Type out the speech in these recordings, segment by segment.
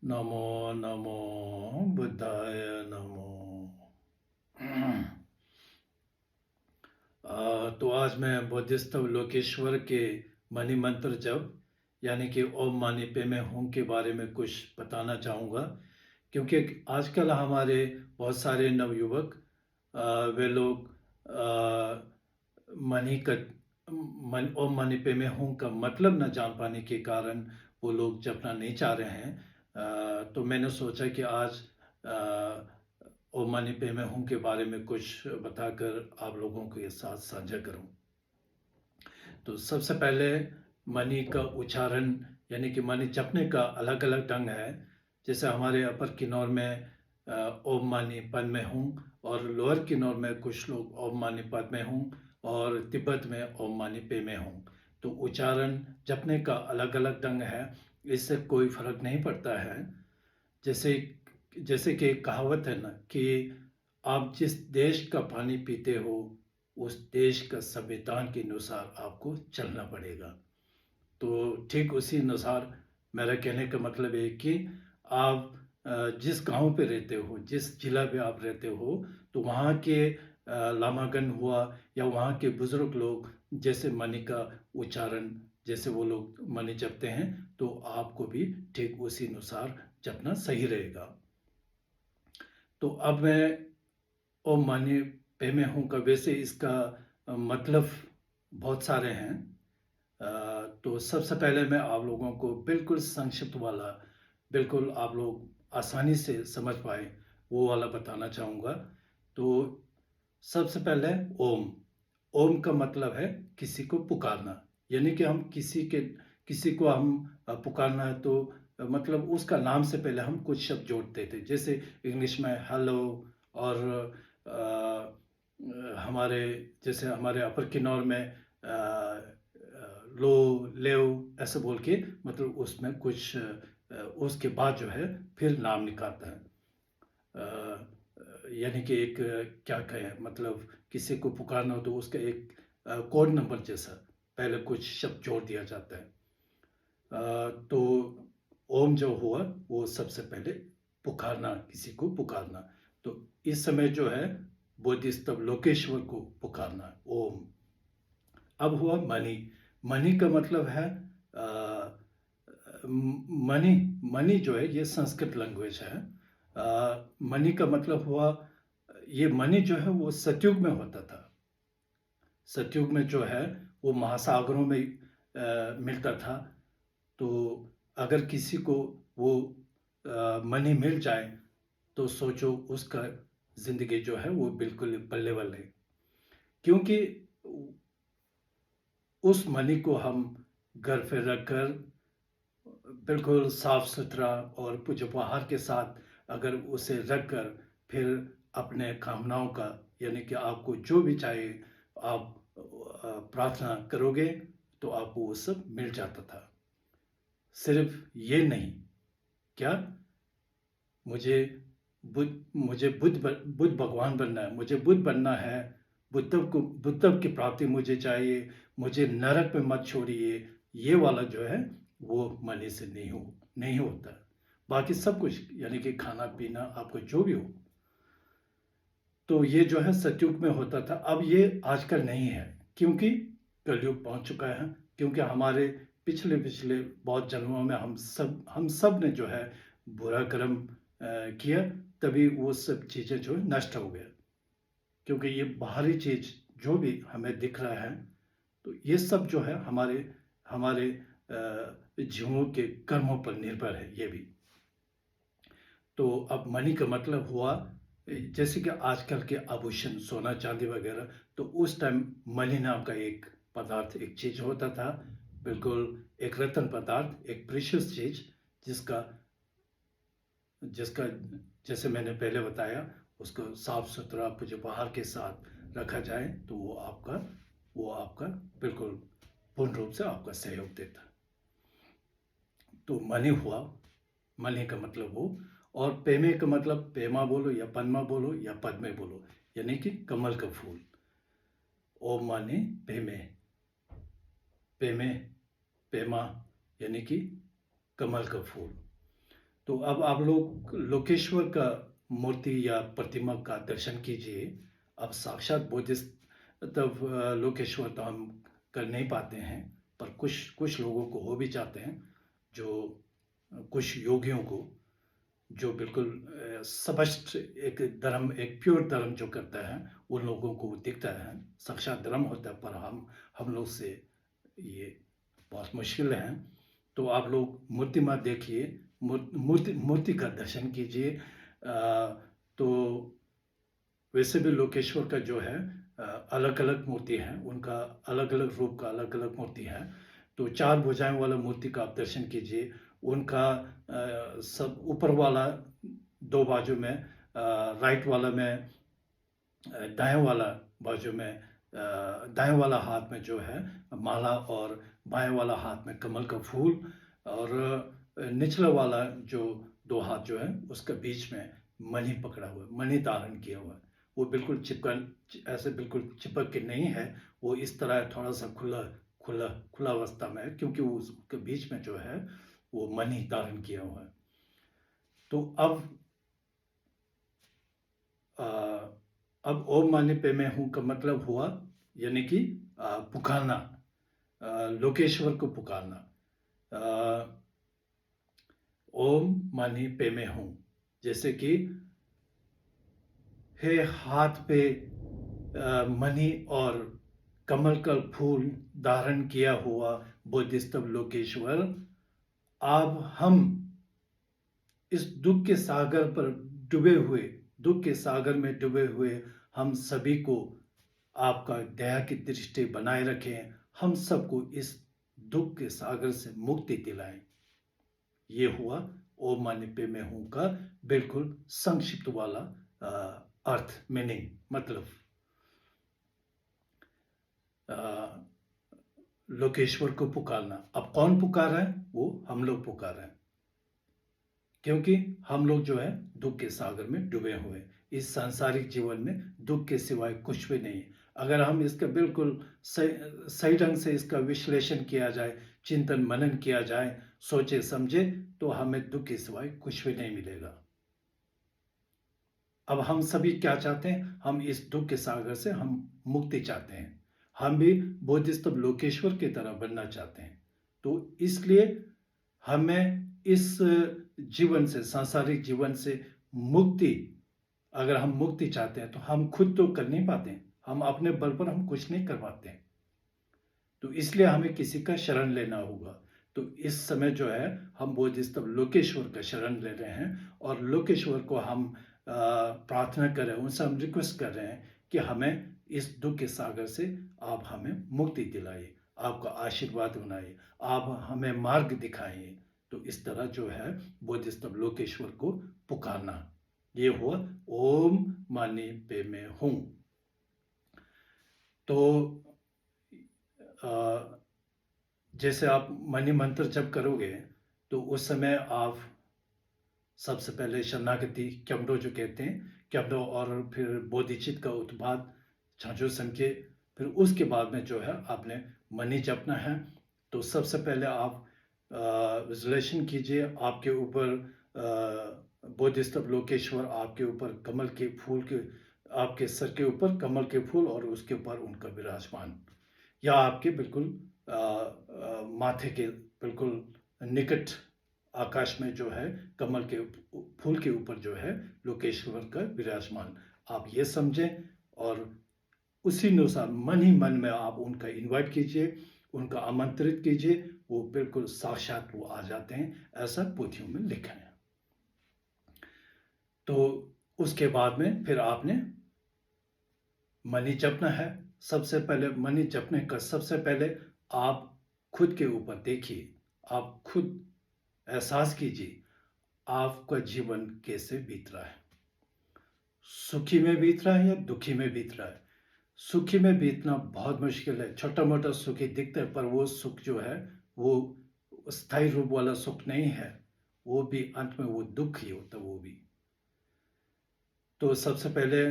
नमो नमो बुद्धाय नमो। तो आज मैं बोधिसत्व लोकेश्वर के मणि मंत्र जप यानी कि ओम मानी पेमे हूँ के बारे में कुछ बताना चाहूँगा, क्योंकि आजकल हमारे बहुत सारे नवयुवक वे लोग मनी का ओम मनी पेमे हूँ का मतलब न जान पाने के कारण वो लोग जपना नहीं चाह रहे हैं। तो मैंने सोचा कि आज ओम मनी पेमे हूँ के बारे में कुछ बताकर आप लोगों के साथ साझा करूं। तो सबसे पहले मनी का उच्चारण यानी कि मनी जपने का अलग अलग ढंग है। जैसे हमारे अपर किन्नौर में ओम मानी पद में हूँ, और लोअर किन्नौर में कुछ लोग ओम मानी पद में हूँ, और तिब्बत में ओम मानी पे में हूँ। तो उच्चारण जपने का अलग अलग ढंग है, इससे कोई फर्क नहीं पड़ता है। जैसे जैसे कि एक कहावत है ना कि आप जिस देश का पानी पीते हो उस देश का संविधान के अनुसार आपको चलना पड़ेगा। तो ठीक उसी अनुसार मेरा कहने का मतलब है कि आप जिस गांव पे रहते हो, जिस जिला पे आप रहते हो, तो वहाँ के लामागण हुआ या वहाँ के बुजुर्ग लोग जैसे मणि का उच्चारण जैसे वो लोग मणि जपते हैं, तो आपको भी ठीक उसी अनुसार जपना सही रहेगा। तो अब मैं ओम मानी पेमे हूँ का वैसे इसका मतलब बहुत सारे हैं। तो सबसे पहले मैं आप लोगों को बिल्कुल संक्षिप्त वाला, बिल्कुल आप लोग आसानी से समझ पाए वो वाला बताना चाहूँगा। तो सबसे पहले ओम। ओम का मतलब है किसी को पुकारना, यानी कि हम किसी को हम पुकारना है तो मतलब उसका नाम से पहले हम कुछ शब्द जोड़ते थे, जैसे इंग्लिश में हेलो, और हमारे जैसे हमारे अपर किन्नौर में लो लेव ऐसे बोल के मतलब उसमें कुछ उसके बाद जो है फिर नाम निकालता है। यानी कि एक क्या कहें, मतलब किसी को पुकारना हो तो उसका एक कोड नंबर जैसा पहले कुछ शब्द जोड़ दिया जाता है। तो ओम जो हुआ वो सबसे पहले पुकारना, किसी को पुकारना। तो इस समय जो है बोधिसत्व लोकेश्वर को पुकारना ओम। अब हुआ मणि। मणि का मतलब है मणि। मणि जो है ये संस्कृत लैंग्वेज है। मणि का मतलब हुआ, ये मणि जो है वो सतयुग में होता था। सतयुग में जो है वो महासागरों में मिलता था। तो अगर किसी को वो मणि मिल जाए तो सोचो उसका जिंदगी जो है वो बिल्कुल बल्ले बल्ले, क्योंकि उस मणि को हम घर पे रखकर बिल्कुल साफ सुथरा और पूजा उपहार के साथ अगर उसे रखकर फिर अपने कामनाओं का यानी कि आपको जो भी चाहिए आप प्रार्थना करोगे तो आपको वो सब मिल जाता था। सिर्फ ये नहीं, क्या मुझे बुद्ध भगवान बनना है, मुझे बुद्ध बनना है, बुद्धत्व की प्राप्ति मुझे चाहिए, मुझे नरक में मत छोड़िए, ये वाला जो है वो मनी से नहीं होता। बाकी सब कुछ यानी कि खाना पीना आपको जो भी हो, तो ये जो है सतयुग में होता था। अब ये आजकल नहीं है, क्योंकि कलयुग पहुंच चुका है। क्योंकि हमारे पिछले पिछले बहुत जन्मों में हम सब ने जो है बुरा कर्म किया, तभी वो सब चीज़ें जो है नष्ट हो गए। क्योंकि ये बाहरी चीज़ जो भी हमें दिख रहा है, तो ये सब जो है हमारे हमारे जीवों के कर्मों पर निर्भर है ये भी। तो अब मनी का मतलब हुआ जैसे कि आजकल के आभूषण सोना चांदी वगैरह, तो उस टाइम मनी नाम का एक पदार्थ, एक चीज होता था, बिल्कुल एक रत्न पदार्थ, एक प्रीशियस चीज, जिसका जिसका जैसे मैंने पहले बताया उसको साफ सुथरा पूजा उपहार के साथ रखा जाए तो वो आपका बिल्कुल पूर्ण रूप से आपका सहयोग देता। तो मनी हुआ, मनी का मतलब वो। और पेमे का मतलब पेमा बोलो या पनमा बोलो या पद्मे बोलो, यानी कि कमल का फूल। ओम माने पेमे, पेमे पेमा यानी कि कमल का फूल। तो अब आप लोग लोकेश्वर का मूर्ति या प्रतिमा का दर्शन कीजिए। अब साक्षात बोधिसत्व तब लोकेश्वर तो हम कर नहीं पाते हैं, पर कुछ कुछ लोगों को हो भी जाते हैं, जो कुछ योगियों को, जो बिल्कुल स्पष्ट एक धर्म, एक प्योर धर्म जो करता है, उन लोगों को वो दिखता है, साक्षात धर्म होता है, पर हम लोग से ये बहुत मुश्किल है। तो आप लोग मूर्ति मत देखिए, मूर्ति मूर्ति का दर्शन कीजिए। तो वैसे भी लोकेश्वर का जो है अलग अलग मूर्ति है, उनका अलग अलग रूप का अलग अलग मूर्ति है। तो चार भुजाएं वाला मूर्ति का आप दर्शन कीजिए। उनका सब ऊपर वाला दो बाजू में, राइट वाला में, दाएं वाला बाजू में, दाएं वाला हाथ में जो है माला, और बाएं वाला हाथ में कमल का फूल, और निचला वाला जो दो हाथ जो है उसका बीच में मणि पकड़ा हुआ है, मणि धारण किया हुआ है। वो बिल्कुल चिपक, ऐसे बिल्कुल चिपक के नहीं है, वो इस तरह थोड़ा सा खुला खुला खुला अवस्था में है, क्योंकि वो उसके बीच में जो है वो मणि धारण किया हुआ है। तो अब ओम माने पे मैं हूं का मतलब हुआ, यानी कि पुकारना, लोकेश्वर को पुकारना। ओम मानी पे मैं हूं, जैसे कि हे हाथ पे मणि और कमल का फूल धारण किया हुआ बोधिसत्व लोकेश्वर, अब हम इस दुख के सागर पर डूबे हुए, दुख के सागर में डूबे हुए हम सभी को आपका दया की दृष्टि बनाए रखें, हम सबको इस दुख के सागर से मुक्ति दिलाएं। ये हुआ ओम मानी पे मैं हूं का बिल्कुल संक्षिप्त वाला अर्थ, मीनिंग, मतलब। लोकेश्वर को पुकारना, अब कौन पुकार रहा है? वो हम लोग पुकार रहे हैं, क्योंकि हम लोग जो है दुख के सागर में डूबे हुए, इस सांसारिक जीवन में दुख के सिवाय कुछ भी नहीं है। अगर हम इसका बिल्कुल सही ढंग से इसका विश्लेषण किया जाए, चिंतन मनन किया जाए, सोचे समझे, तो हमें दुख के सिवाय कुछ भी नहीं मिलेगा। अब हम सभी क्या चाहते हैं? हम इस दुख के सागर से हम मुक्ति चाहते हैं, हम भी बोधिसत्व लोकेश्वर की तरह बनना चाहते हैं। तो इसलिए हमें इस जीवन से, सांसारिक जीवन से मुक्ति, अगर हम मुक्ति चाहते हैं तो हम खुद तो कर नहीं पाते, हम अपने बल पर हम कुछ नहीं कर पाते, तो इसलिए हमें किसी का शरण लेना होगा। तो इस समय जो है हम बोधिसत्व लोकेश्वर का शरण ले रहे हैं, और लोकेश्वर को हम प्रार्थना कर रहे हैं, उनसे हम रिक्वेस्ट कर रहे हैं कि हमें इस दुख के सागर से आप हमें मुक्ति दिलाइए, आपका आशीर्वाद बनाइए, आप हमें मार्ग दिखाइए। तो इस तरह जो है बोधिसत्व लोकेश्वर को पुकारना, ये हुआ ओम मानी पे मैं हूं। तो जैसे आप मणि मंत्र जप करोगे, तो उस समय आप सबसे पहले शरणागति, क्यमडो जो कहते हैं, क्यमडो, और फिर बोधिचित का उत्पाद, झांझू संख्य, फिर उसके बाद में जो है आपने मणि जपना है। तो सबसे पहले आप विजुलेशन कीजिए, आपके ऊपर बोधिसत्व लोकेश्वर आपके ऊपर कमल के फूल के, आपके सर के ऊपर कमल के फूल और उसके ऊपर उनका विराजमान, या आपके बिल्कुल माथे के बिल्कुल निकट आकाश में जो है कमल के फूल के ऊपर जो है लोकेश्वर का विराजमान, आप ये समझें, और उसी अनुसार मन ही मन में आप उनका इनवाइट कीजिए, उनका आमंत्रित कीजिए, वो बिल्कुल साक्षात वो आ जाते हैं, ऐसा पोथियों में लिखा है। तो उसके बाद में फिर आपने मणि जपना है। सबसे पहले मणि जपने का सबसे पहले आप खुद के ऊपर देखिए, आप खुद एहसास कीजिए आपका जीवन कैसे बीत रहा है, सुखी में बीत रहा है या दुखी में बीत रहा है। सुखी में बीतना बहुत मुश्किल है, छोटा मोटा सुखी दिखता है, पर वो सुख जो है वो स्थायी रूप वाला सुख नहीं है, वो भी अंत में वो दुख ही होता है वो भी। तो सबसे पहले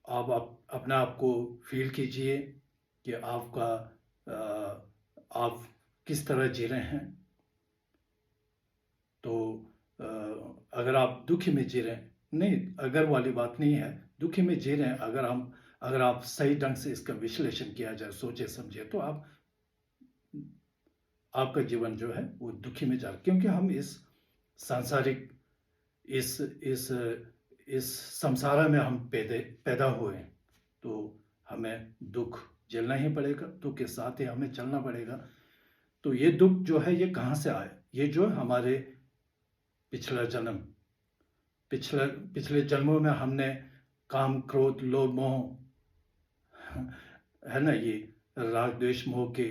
आप अपने आप को फील कीजिए कि आपका आप किस तरह जी रहे हैं। तो अगर आप दुखी में जी रहे हैं, नहीं, अगर वाली बात नहीं है, दुखी में जी रहे हैं, अगर आप सही ढंग से इसका विश्लेषण किया जाए, सोचे-समझे, तो आपका जीवन जो है वो दुखी में जा रहा है, क्योंकि हम इस सांसारिक इस इस इस संसार में हम पैदा हुए हैं, तो हमें दुःख झेलना ही पड़ेगा, दुःख के साथ ही हमें चलना पड़ेगा। तो ये दुःख जो है ये कहाँ से आए? ये जो हमारे पिछला जन्म पिछले जन्मों में हमने काम, क्रोध, लोभ, मोह, है ना, ये राग, द्वेष, मोह के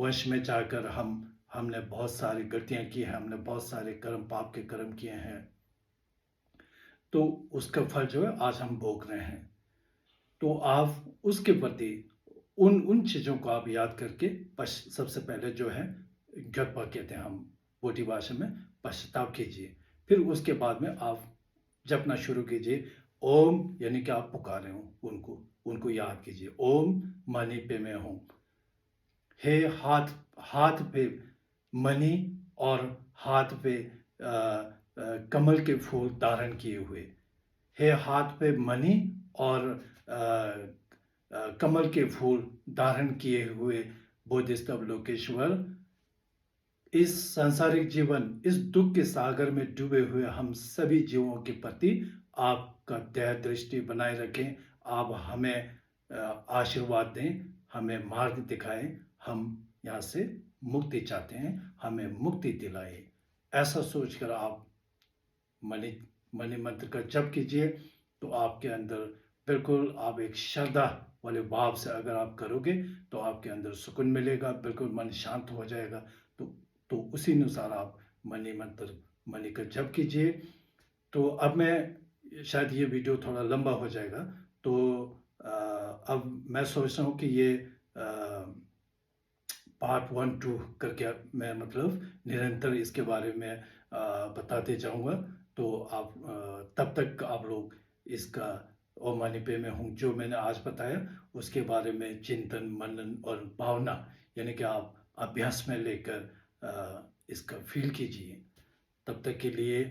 वश में जाकर हमने बहुत सारी गलतियाँ की हैं, हमने बहुत सारे कर्म, पाप के कर्म किए हैं। तो उसका फल जो है आज हम भोग रहे हैं। तो आप उसके प्रति उन चीज़ों को आप याद करके सबसे पहले जो है ज्ञापा कहते हैं हम बोटी भाषा में, पश्चाताप कीजिए। फिर उसके बाद में आप जपना शुरू कीजिए। ओम यानी कि आप पुकारे हो उनको याद कीजिए। ओम मणि पे मैं हूँ। हे हाथ पे मणि और हाथ पे कमल के फूल धारण किए हुए, हे हाथ पे मणि और कमल के फूल धारण किए हुए बोधिसत्व अवलोकेश्वर, इस सांसारिक जीवन, इस दुख के सागर में डूबे हुए हम सभी जीवों के प्रति आपका दया दृष्टि बनाए रखें। आप हमें आशीर्वाद दें, हमें मार्ग दिखाएं। हम यहाँ से मुक्ति चाहते हैं, हमें मुक्ति दिलाएं। ऐसा सोचकर आप मणि मंत्र का जप कीजिए, तो आपके अंदर बिल्कुल आप एक श्रद्धा वाले भाव से अगर आप करोगे तो आपके अंदर सुकून मिलेगा, बिल्कुल मन शांत हो जाएगा। तो उसी अनुसार आप मणि का जप कीजिए। तो अब मैं शायद ये वीडियो थोड़ा लंबा हो जाएगा, तो अब मैं सोच रहा हूँ कि ये पार्ट 1, 2 करके मैं मतलब निरंतर इसके बारे में बताते जाऊँगा। तो आप तब तक आप लोग इसका ओम मणि पे मैं हूँ जो मैंने आज बताया उसके बारे में चिंतन, मनन और भावना यानी कि आप अभ्यास में लेकर इसका फ़ील कीजिए। तब तक के लिए